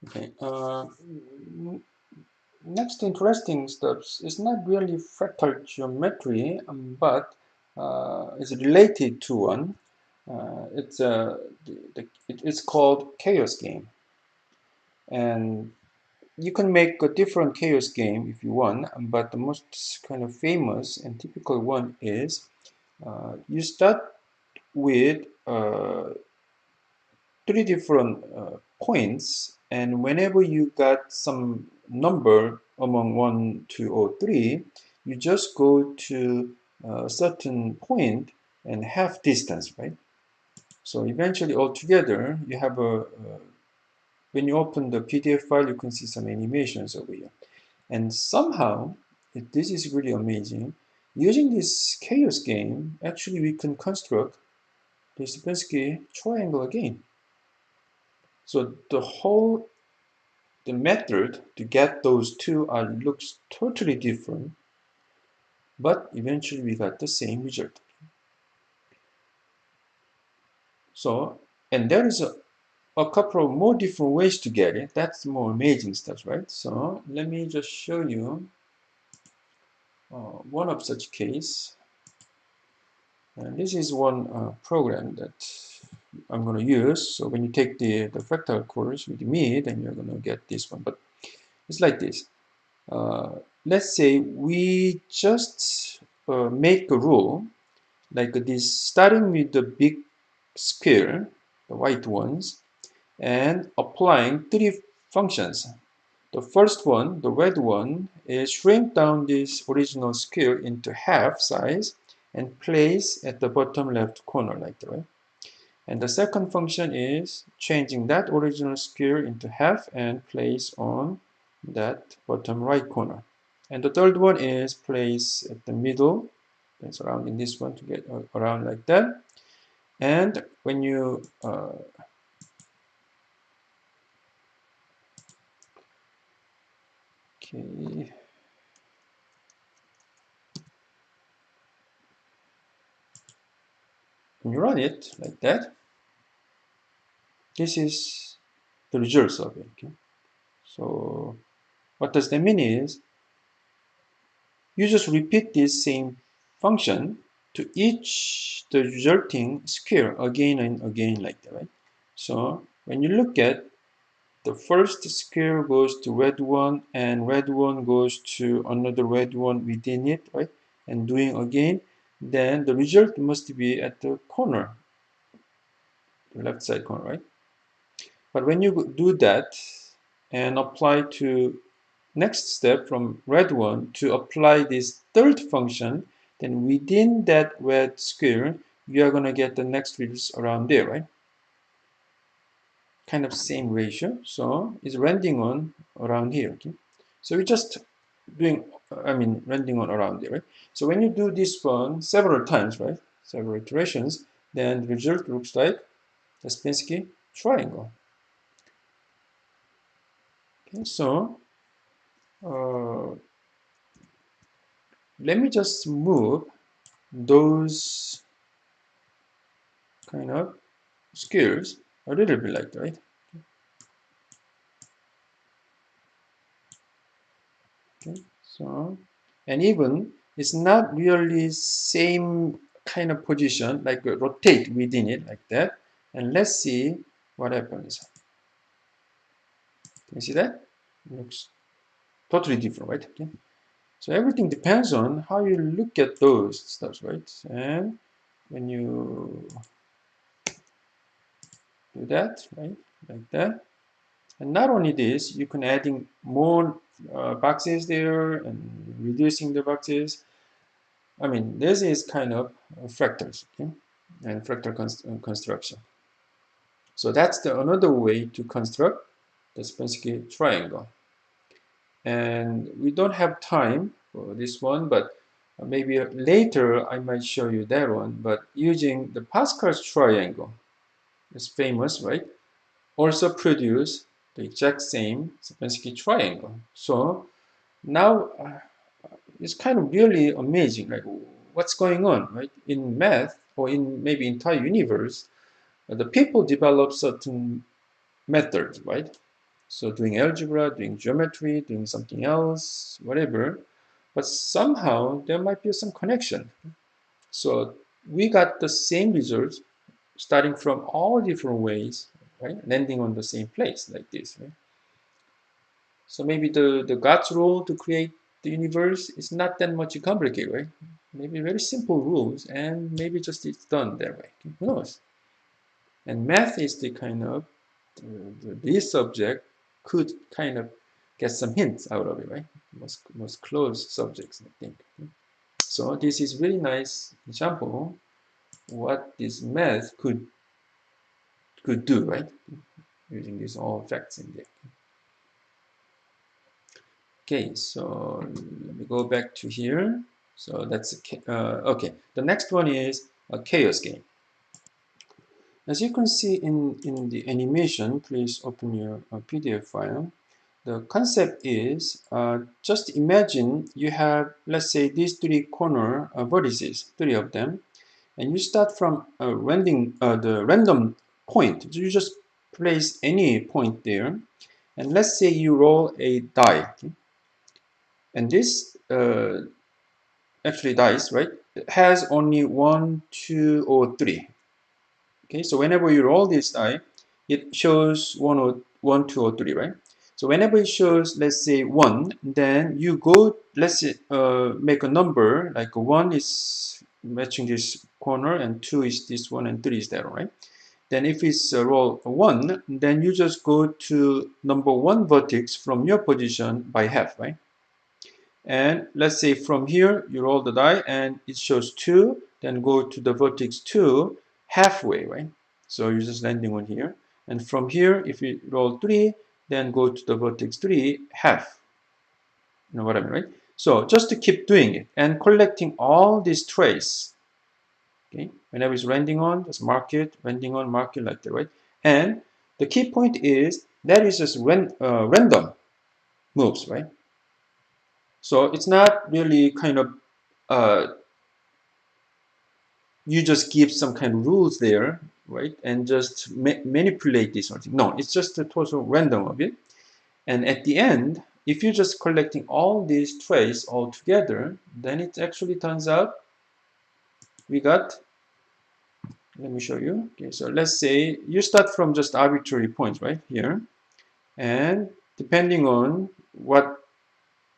Okay. Next interesting steps is not really fractal geometry, but it's related to one. It's called chaos game, and you can make a different chaos game if you want. But the most kind of famous and typical one is you start with three different points, and whenever you got some number among 1, 2, or 3, you just go to a certain point and half distance, right? So eventually altogether you have when you open the PDF file, you can see some animations over here. And somehow, this is really amazing, using this chaos game, actually we can construct the Sierpinski triangle again. So the method to get those two looks totally different, but eventually we got the same result. So, and there is a couple of more different ways to get it. That's more amazing stuff, right? So let me just show you one of such case. And this is one program that I'm going to use. So when you take the fractal course with me, then you're going to get this one. But it's like this. Let's say we just make a rule like this, starting with the big square, the white ones, and applying three functions. The first one, the red one, is shrink down this original square into half size and place at the bottom left corner like that, right? And the second function is changing that original square into half and place on that bottom right corner. And the third one is place at the middle. It's around in this one to get around like that. And when you okay, when you run it like that, this is the results of it. Okay? So what does that mean is you just repeat this same function to each the resulting square again and again like that, right? So when you look at the first square goes to red one and red one goes to another red one within it, right? And doing again, then the result must be at the corner, the left side corner, right? But when you do that and apply to next step from red one to apply this third function, then within that red square, you are going to get the next results around there, right? Kind of same ratio. So it's rending on around here. Okay? So we're just doing, rending on around there, right? So when you do this one several times, right? Several iterations, then the result looks like the Sierpinski triangle. Okay, so uh, let me just move those kind of squares a little bit like that, right? Okay, so, and even it's not really same kind of position, like rotate within it like that. And let's see what happens. Can you see that? It looks totally different, right? Okay. So everything depends on how you look at those stuff, right? And when you do that, right, like that, and not only this, you can adding more boxes there and reducing the boxes. I mean, this is kind of fractals, okay? And fractal construction. So that's another way to construct the Sierpinski triangle. And we don't have time for this one, but maybe later I might show you that one. But using the Pascal's triangle, it's famous, right? Also produce the exact same Sierpinski triangle. So now it's kind of really amazing, like what's going on, right? In math or in maybe entire universe, the people develop certain methods, right? So doing algebra, doing geometry, doing something else, whatever. But somehow there might be some connection. So we got the same results starting from all different ways, right? Landing on the same place like this, right? So maybe the God's rule to create the universe is not that much complicated, right? Maybe very simple rules, and maybe just it's done that way. Who knows? And math is the kind of this subject could kind of get some hints out of it, right? Most close subjects, I think. So this is really nice example what this math could do, right? Using these all facts in there. Okay, so let me go back to here. So that's okay. The next one is a chaos game. As you can see in the animation, please open your PDF file. The concept is just imagine you have, let's say, these three corner vertices, three of them, and you start from the random point. So you just place any point there, and let's say you roll a die, okay? And this actually dice, right, has only 1, 2, or 3. Okay, so whenever you roll this die, it shows 1, 2, or 3, right? So whenever it shows, let's say 1, then you go, let's say, make a number, like 1 is matching this corner, and 2 is this one, and 3 is that, right? Then if it's roll 1, then you just go to number 1 vertex from your position by half, right? And let's say from here, you roll the die and it shows 2, then go to the vertex 2 halfway, right? So you're just landing on here. And from here, if you roll 3, then go to the vertex 3 half. You know what I mean, right? So just to keep doing it and collecting all these trays. Okay, whenever it's landing on, just mark it, landing on, mark it like that, right? And the key point is that is just random moves, right? So it's not really kind of you just give some kind of rules there, right? And just manipulate this sort of thing. No, it's just a total random of it. And at the end, if you're just collecting all these trays all together, then it actually turns out we got, let me show you. Okay, so let's say you start from just arbitrary points right here. And depending on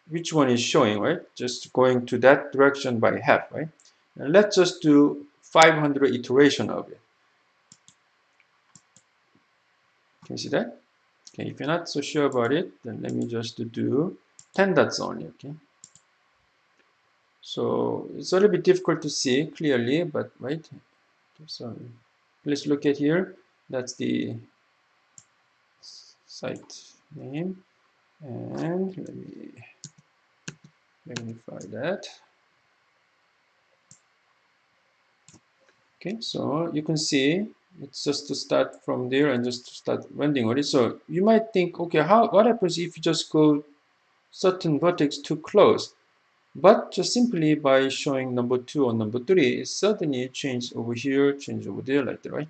which one is showing, right? Just going to that direction by half, right? And let's just do 500 iteration of it. Can you see that? Okay, if you're not so sure about it, then let me just do 10 dots only, okay? So it's a little bit difficult to see clearly, but right? So please look at here. That's the site name. And let me magnify that. Okay, so you can see it's just to start from there and just to start rendering on it. So you might think, okay, what happens if you just go certain vertex too close? But just simply by showing number 2 or number 3, it suddenly change over here, change over there like that, right?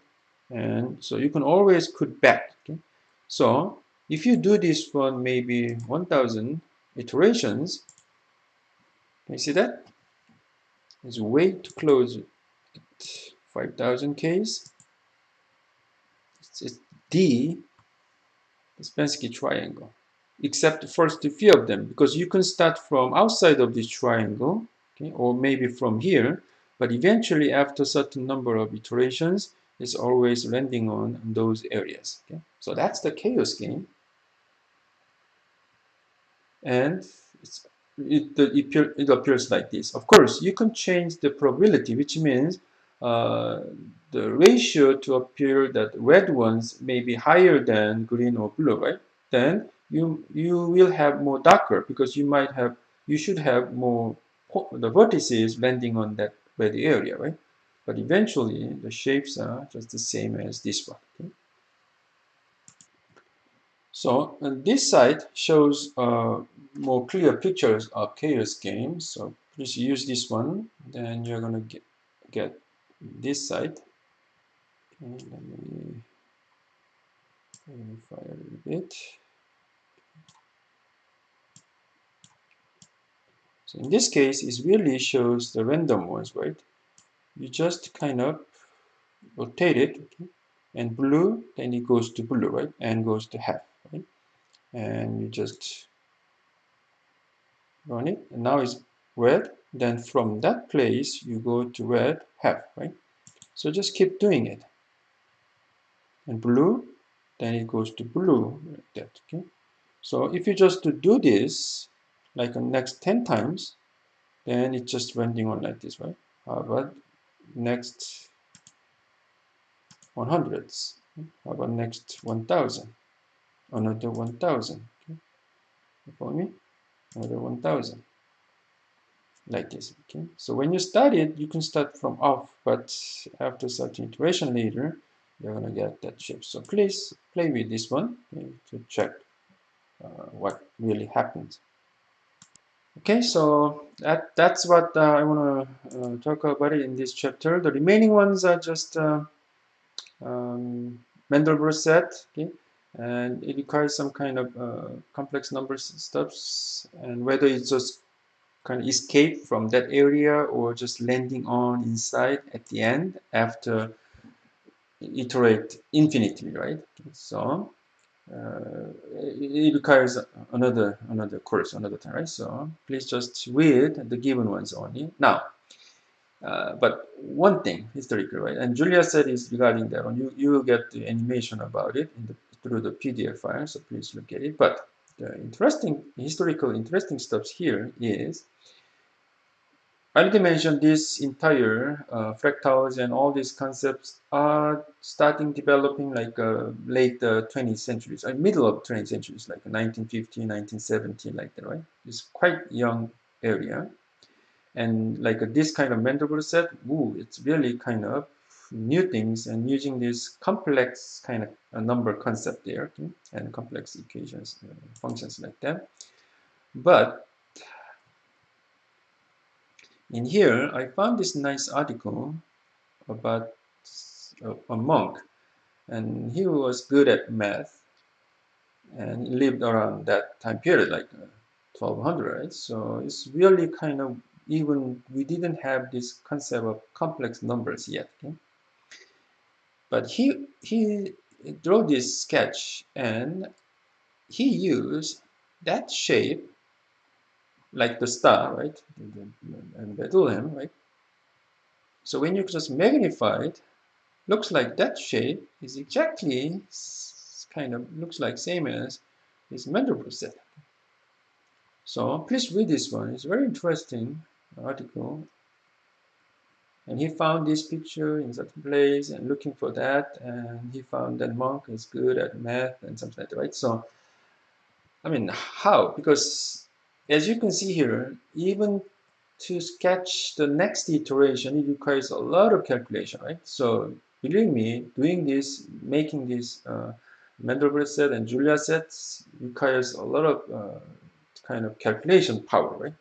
And so you can always put back. Okay? So if you do this one maybe 1000 iterations, can you see that? It's way too close at 5000 case. It's D, the Spassky triangle, except first few of them, because you can start from outside of this triangle, okay, or maybe from here, but eventually after certain number of iterations, it's always landing on those areas. Okay? So that's the chaos game. And it appears like this. Of course, you can change the probability, which means uh, the ratio to appear that red ones may be higher than green or blue, right? Then you will have more darker because you should have more the vertices landing on that red area, right? But eventually the shapes are just the same as this one. Okay? So this site shows more clear pictures of chaos games. So please use this one. Then you're gonna get this site. Okay, let me verify a little bit. So in this case, it really shows the random ones, right? You just kind of rotate it, okay? And blue, then it goes to blue, right? And goes to half, right? And you just run it, and now it's red. Then from that place, you go to red half, right? So just keep doing it. And blue, then it goes to blue, like that, okay? So if you just to do this, like the next 10 times, then it's just running on like this, right? How about next 100s? How about next 1000? Another 1000, okay? You follow me? Another 1000, like this, okay? So when you start it, you can start from off, but after certain iteration later, you're gonna get that shape. So please play with this one, okay, to check what really happens. Okay, so that's what I want to talk about it in this chapter. The remaining ones are just Mandelbrot set, okay, and it requires some kind of complex numbers stuffs, and whether it's just kind of escape from that area or just landing on inside at the end after iterate infinitely, right? So it requires another course another time, right? So please just read the given ones only now. But one thing historically, right? And Julia said is regarding that one. You will get the animation about it through the PDF file, so please look at it. But the interesting stuff here is I already mentioned this entire fractals and all these concepts are starting developing like late 20th centuries, middle of 20th centuries, like 1950, 1970, like that, right? It's quite young area. And like this kind of Mandelbrot set, ooh, it's really kind of new things and using this complex kind of a number concept there, okay? And complex equations, functions like that. But in here, I found this nice article about a monk, and he was good at math and lived around that time period, like 1200, right? So it's really kind of even we didn't have this concept of complex numbers yet, okay? But he drew this sketch and he used that shape like the star, right? And Bethlehem, right? So when you just magnify it, looks like that shape is exactly kind of looks like same as this Mandelbrot set. So please read this one. It's a very interesting article. And he found this picture in certain place and looking for that, and he found that monk is good at math and something like that, right? So I mean, how? Because as you can see here, even to sketch the next iteration, it requires a lot of calculation, right? So believe me, doing this, making this Mandelbrot set and Julia sets requires a lot of kind of calculation power, right?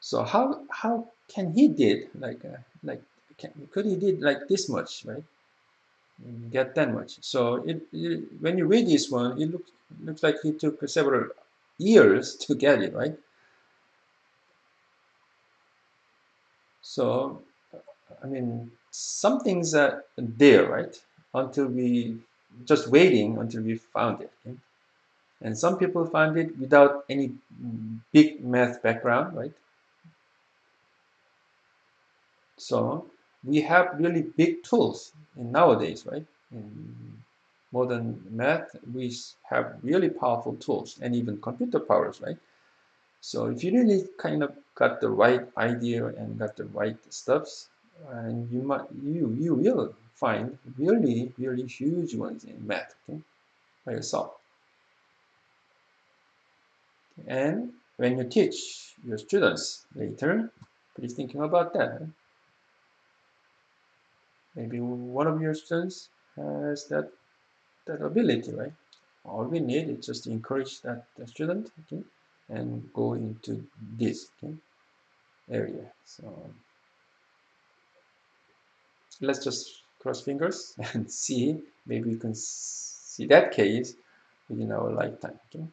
So how can he did could he did like this much, right? And get that much. So when you read this one, it looks like he took several years to get it, right? So I mean, some things are there, right? Until we just waiting until we found it. Okay? And some people find it without any big math background, right? So we have really big tools in nowadays, right? In modern math, we have really powerful tools and even computer powers, right? So if you really kind of got the right idea and got the right stuffs, and you will find really huge ones in math, okay, by yourself. And when you teach your students later, please thinking about that. Huh? Maybe one of your students has that ability, right? All we need is just to encourage that the student, okay, and go into this, okay, area. So let's just cross fingers and see maybe we can see that case within our lifetime, okay.